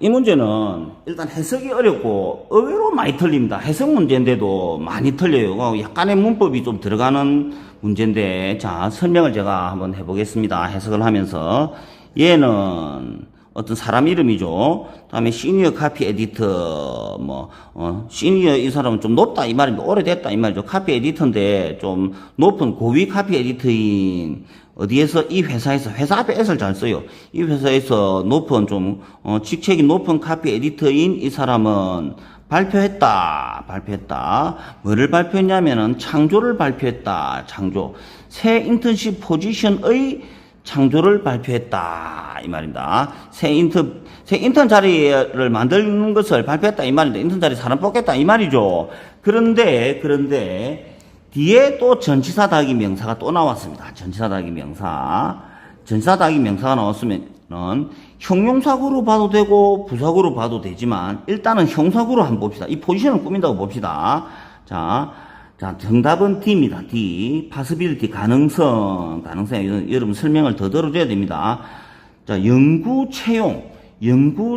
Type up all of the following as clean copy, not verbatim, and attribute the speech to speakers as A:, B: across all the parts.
A: 이 문제는 일단 해석이 어렵고 의외로 많이 틀립니다. 해석 문제인데도 많이 틀려요. 약간의 문법이 좀 들어가는 문제인데, 자, 설명을 제가 한번 해보겠습니다. 해석을 하면서. 얘는 어떤 사람 이름이죠. 다음에 시니어 카피 에디터, 시니어 이 사람은 좀 높다 이 말입니다. 오래됐다 이 말이죠. 카피 에디터인데 좀 높은 고위 카피 에디터인 어디에서 이 회사에서, 회사 앞에 S를 잘 써요. 이 회사에서 높은 직책이 높은 카피 에디터인 이 사람은 발표했다. 뭐를 발표했냐면은 창조를 발표했다. 창조. 새 인턴십 포지션의 창조를 발표했다. 이 말입니다. 새 인턴 자리를 만드는 것을 발표했다. 이 말인데, 인턴 자리 사람 뽑겠다. 이 말이죠. 그런데, 뒤에 또 전치사 다기 명사가 또 나왔습니다. 전치사 다기 명사가 나왔으면은 형용사구로 봐도 되고 부사구로 봐도 되지만 일단은 형사구로 한번 봅시다. 이 포지션을 꾸민다고 봅시다. 자, 정답은 D입니다. D. possibility, 가능성. 여러분 설명을 더 들어줘야 됩니다. 자, 연구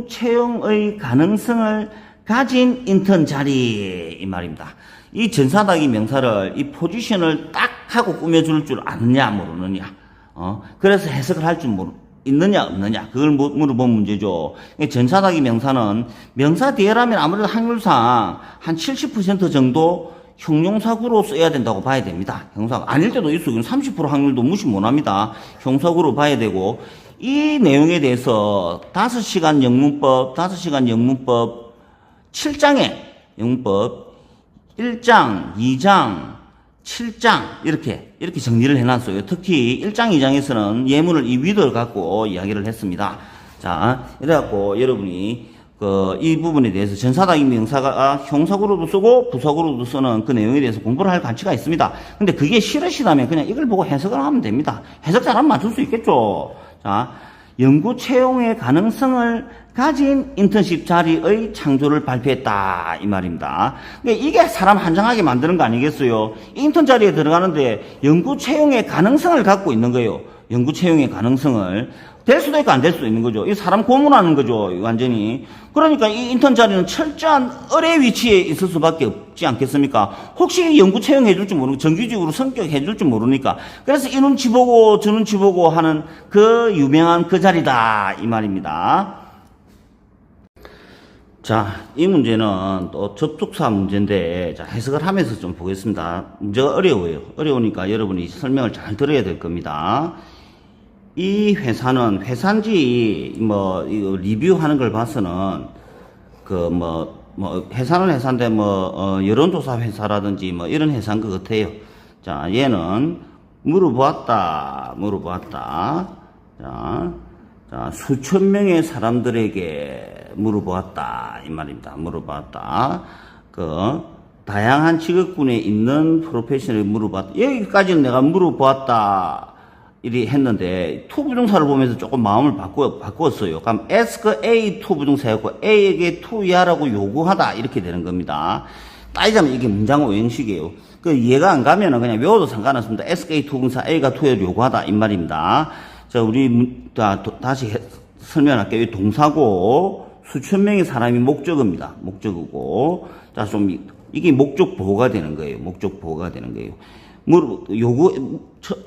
A: 채용의 가능성을 가진 인턴 자리, 이 말입니다. 이 전사다기 명사를, 이 포지션을 딱 하고 꾸며줄 줄 아느냐, 모르느냐. 그래서 해석을 할 줄 있느냐, 없느냐. 그걸 물어본 문제죠. 전사다기 명사는 명사 뒤에라면 아무래도 확률상 한 70% 정도 형용사구로 써야 된다고 봐야 됩니다. 형용사구. 아닐 때도 있어요. 30% 확률도 무시 못 합니다. 형용사구로 봐야 되고, 이 내용에 대해서 5시간 영문법 7장에 영문법 1장, 2장, 7장 이렇게 정리를 해놨어요. 특히 1장, 2장에서는 예문을 이 위도를 갖고 이야기를 했습니다. 자, 이래갖고 여러분이 이 부분에 대해서 전사다기 명사가 형사구로도 쓰고 부사구로도 쓰는 그 내용에 대해서 공부를 할 가치가 있습니다. 근데 그게 싫으시다면 그냥 이걸 보고 해석을 하면 됩니다. 해석 잘하면 맞출 수 있겠죠. 자, 연구 채용의 가능성을 가진 인턴십 자리의 창조를 발표했다. 이 말입니다. 그러니까 이게 사람 한장하게 만드는 거 아니겠어요? 인턴 자리에 들어가는데 연구 채용의 가능성을 갖고 있는 거예요. 연구 채용의 가능성을. 될 수도 있고 안 될 수도 있는 거죠. 이 사람 고문하는 거죠. 완전히. 그러니까 이 인턴 자리는 철저한 을의 위치에 있을 수밖에 없지 않겠습니까? 혹시 연구 채용해 줄지 모르고 정규직으로 성격해 줄지 모르니까. 그래서 이 눈치 보고 저 눈치 보고 하는 그 유명한 그 자리다. 이 말입니다. 자, 이 문제는 또 접속사 문제인데, 자, 해석을 하면서 좀 보겠습니다. 문제가 어려워요. 어려우니까 여러분이 설명을 잘 들어야 될 겁니다. 이 회사는 회사인지 이거 리뷰하는 걸 봐서는 회사는 회사인데 여론조사 회사라든지 이런 회사인 것 같아요. 자, 얘는 물어보았다. 자, 수천 명의 사람들에게 물어보았다. 이 말입니다. 물어보았다. 다양한 직업군에 있는 프로페셔널에 물어봤다. 여기까지는 내가 물어보았다. 이리 했는데, to 부정사를 보면서 조금 마음을 바꾸었어요. 그럼 ask A to 부정사였고, A에게 to야라고 요구하다. 이렇게 되는 겁니다. 따지자면 이게 문장 오형식이에요. 이해가 안 가면은 그냥 외워도 상관없습니다. ask A to 부정사, A가 to를 요구하다. 이 말입니다. 자, 우리, 다시 설명할게요. 동사고, 수천 명의 사람이 목적어입니다. 목적어고. 자, 이게 목적 보호가 되는 거예요.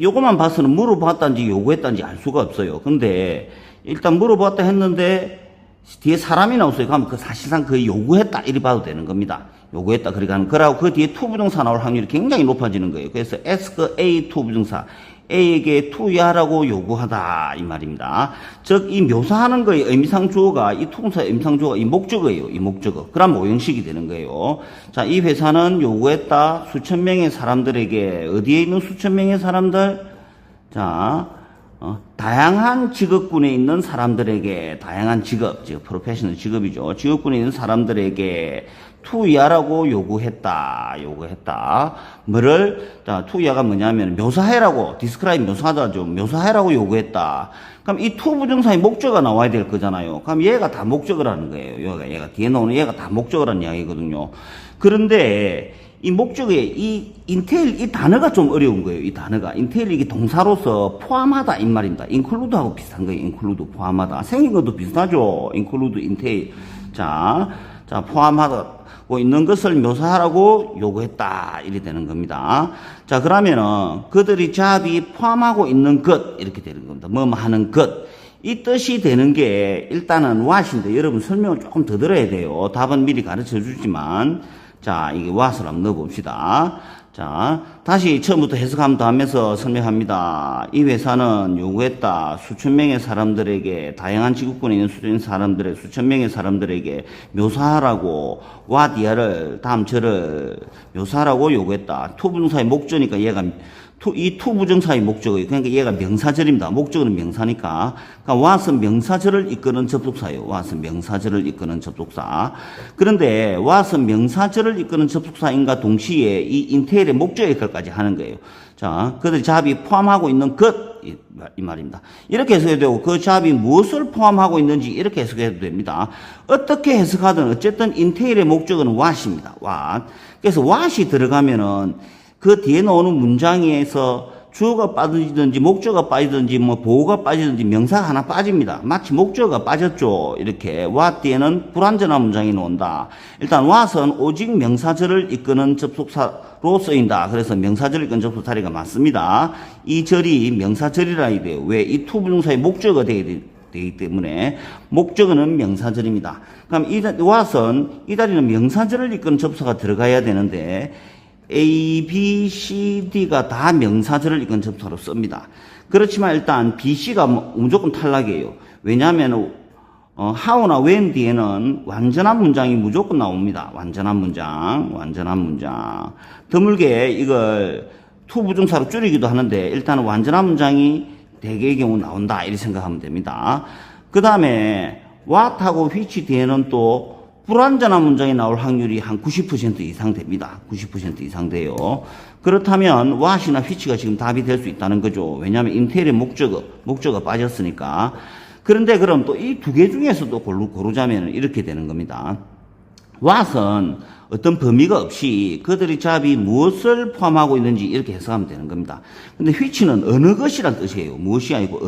A: 요거만 봐서는 물어봤단지 요구했단지 알 수가 없어요. 근데 일단 물어봤다 했는데 뒤에 사람이 나왔어요. 그러면 사실상 요구했다 이리 봐도 되는 겁니다. 요구했다. 그러고 그 뒤에 to 부정사 나올 확률이 굉장히 높아지는 거예요. 그래서 ask A to 부정사. A에게 to야라고 요구하다. 이 말입니다. 즉, 이 묘사하는 거의 의미상 주어가, 이 투부정사의 의미상 주어가 이 목적어예요. 이 목적어. 그럼 오형식이 되는 거예요. 자, 이 회사는 요구했다. 수천 명의 사람들에게, 어디에 있는 수천 명의 사람들? 자, 다양한 직업군에 있는 사람들에게, 다양한 직업, 즉, 프로페셔널 직업이죠. 직업군에 있는 사람들에게 투야라고 요구했다. 자, 투야가 뭐냐면 묘사해라고, describe 묘사하다죠. 묘사해라고 요구했다. 그럼 이 투 부정사의 목적어가 나와야 될 거잖아요. 그럼 얘가 다 목적어라는 거예요. 얘가 뒤에 나오는 얘가 다 목적어라는 이야기거든요. 그런데 이 목적에 이 인테일 이 단어가 좀 어려운 거예요. 이 단어가 인테일 이게 동사로서 포함하다 이 말입니다. include하고 비슷한 거예요. include 포함하다. 생긴 것도 비슷하죠. include, 인테일. 자 포함하고 있는 것을 묘사하라고 요구했다. 이렇게 되는 겁니다. 자 그러면은 그들이 잡이 포함하고 있는 것 이렇게 되는 겁니다. 뭐 하는 것. 이 뜻이 되는 게 일단은 what인데 여러분 설명을 조금 더 들어야 돼요. 답은 미리 가르쳐 주지만 자 이게 what을 한번 넣어봅시다. 자 다시 처음부터 해석하면 더 하면서 설명합니다. 이 회사는 요구했다. 수천 명의 사람들에게 다양한 지구권에 있는 수천 명의 사람들에게 묘사하라고 what 이하를 다음 절을 묘사하라고 요구했다. to 부정사의 목적이니까 얘가 이 to 부정사의 목적이에요. 그러니까 얘가 명사절입니다. 목적은 명사니까. 그러니까 what은 명사절을 이끄는 접속사예요. what은 명사절을 이끄는 접속사. 그런데 what은 명사절을 이끄는 접속사인가 동시에 이 인테일의 목적의 역할까지 하는 거예요. 자, 그들이 잡이 포함하고 있는 것, 이 말입니다. 이렇게 해석해도 되고, 그 잡이 무엇을 포함하고 있는지 이렇게 해석해도 됩니다. 어떻게 해석하든 어쨌든 인테일의 목적은 what입니다. what. 그래서 what이 들어가면은 그 뒤에 나오는 문장에서 주어가 빠지든지 목적어가 빠지든지 뭐 보호가 빠지든지 명사가 하나 빠집니다. 마치 목적어가 빠졌죠. 이렇게 what 뒤에는 불완전한 문장이 나온다. 일단 what은 오직 명사절을 이끄는 접속사로 쓰인다. 그래서 명사절을 이끄는 접속사 자리가 맞습니다. 이 절이 명사절이라 해요. 왜? 이 to 부정사의 목적어가 되기 때문에 목적어는 명사절입니다. 그럼 이 what은 이 자리는 명사절을 이끄는 접속사가 들어가야 되는데 A, B, C, D가 다 명사절을 이끈 접속사로 씁니다. 그렇지만 일단 B, C가 무조건 탈락이에요. 왜냐하면 how나 when 뒤에는 완전한 문장이 무조건 나옵니다. 완전한 문장. 드물게 이걸 to 부정사로 줄이기도 하는데 일단은 완전한 문장이 대개의 경우 나온다. 이렇게 생각하면 됩니다. 그 다음에 what하고 which 뒤에는 또 불완전한 문장이 나올 확률이 한 90% 이상 됩니다. 90% 이상 돼요. 그렇다면 what이나 which가 지금 답이 될 수 있다는 거죠. 왜냐하면 인테일의 목적어가 빠졌으니까. 그런데 그럼 또 이 두 개 중에서도 고르자면 이렇게 되는 겁니다. what은 어떤 범위가 없이 그들이 잡이 무엇을 포함하고 있는지 이렇게 해석하면 되는 겁니다. 근데 which는 어느 것이란 뜻이에요. 무엇이 아니고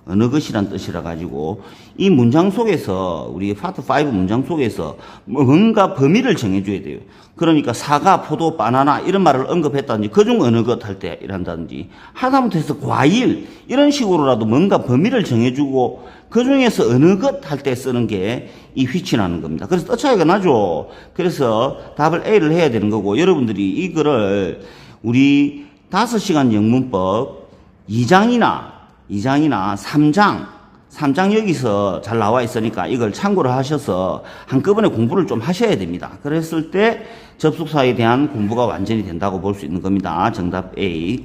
A: 어느 것이란 뜻이라 가지고 이 문장 속에서 우리 파트 5 문장 속에서 뭔가 범위를 정해줘야 돼요. 그러니까 사과, 포도, 바나나 이런 말을 언급했다든지 그중 어느 것 할 때 이란다든지 하다못해서 과일 이런 식으로라도 뭔가 범위를 정해주고 그중에서 어느 것 할 때 쓰는 게 이 which라는 겁니다. 그래서 뜻 차이가 나죠. 그래서 답을 A를 해야 되는 거고 여러분들이 이거를 우리 5시간 영문법 2장이나 3장 여기서 잘 나와 있으니까 이걸 참고를 하셔서 한꺼번에 공부를 좀 하셔야 됩니다. 그랬을 때 접속사에 대한 공부가 완전히 된다고 볼 수 있는 겁니다. 정답 A.